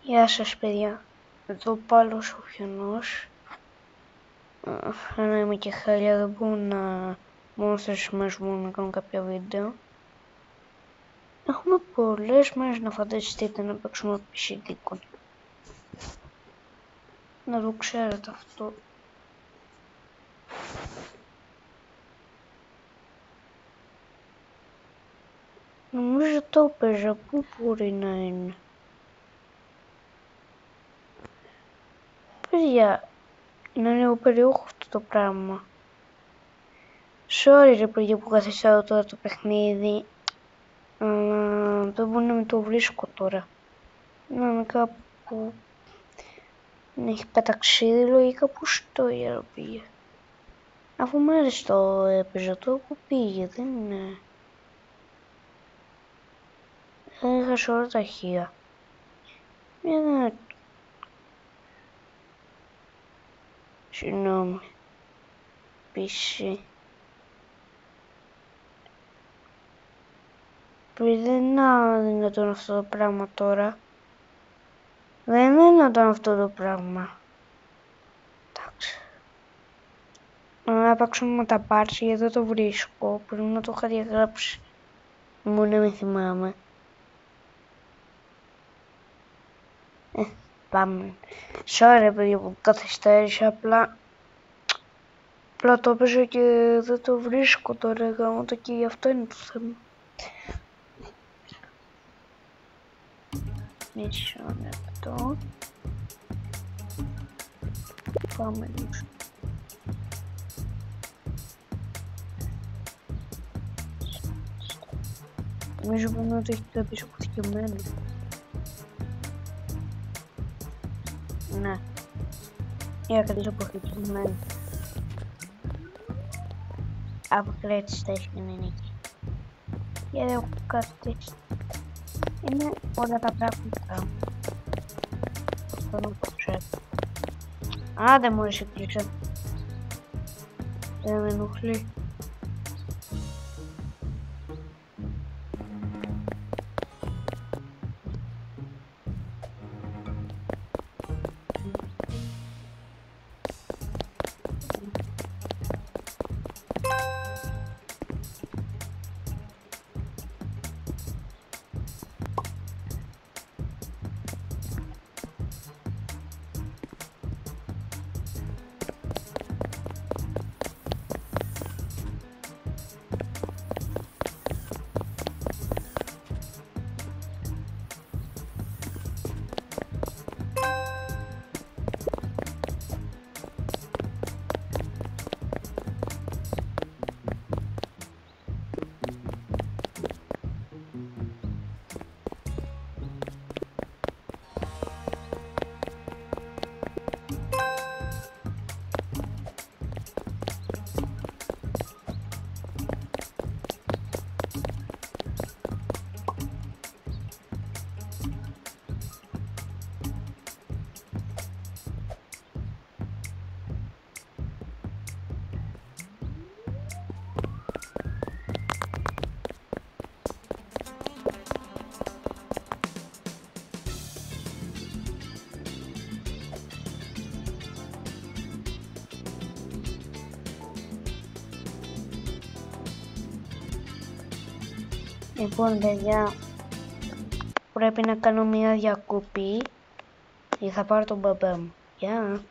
Γεια σας παιδιά, εδώ πάλι ο Σοφιανός. Να είμαι και χάλια, δεν μπορώ μόνο 3 μέρες μπορώ να κάνω κάποια βίντεο. Έχουμε πολλές μέρες να φανταστείτε να παίξουμε πισιδίκον. Να το ξέρετε αυτό. Νομίζω το έπαιζα, πού μπορεί να είναι. Παιδιά, είναι λίγο περίεργο αυτό το πράγμα. Sorry ρε παιδιά που καθιστάω τώρα το παιχνίδι. Αλλά δεν μπορεί να μην το βρίσκω τώρα. Να είναι κάπου... να έχει πεταξίδι λογικά που στο πήγε. Αφού μέρες το έπαιζα το που πήγε, δεν είναι... Έχασα όλα τα αρχεία. Συγγνώμη. PC. Επειδή δεν είναι δυνατόν αυτό το πράγμα τώρα. Δεν είναι δυνατόν αυτό το πράγμα. Εντάξει. Να παίξουμε με τα parts γιατί δεν το βρίσκω. Πρέπει να το είχα διαγράψει. Μόνο να μην θυμάμαι. Πάμε. Sorry παιδιά που καθυστέρησα, απλά το έπαιζα και δεν το βρίσκω τώρα γάμοτα και γι' αυτό είναι το θέμα. Μισό λεπτό. Πάμε λίγο. Νομίζω πρέπει να το έχει κάποιος αποθηκευμένο. Ναι. Είχα κάποιος αποθηκευμένο. Αποκλέτης τα έχει να είναι εκεί. Γιατί έχω κάτι. Είναι όλα τα πράγματα. Αυτό να το ξέρω. Α, δεν μου αρέσει κλείξα. Δεν με ενοχλεί. Λοιπόν παιδιά, πρέπει να κάνω μια διακοπή και θα πάρω τον μπαμπά μου. Γεια!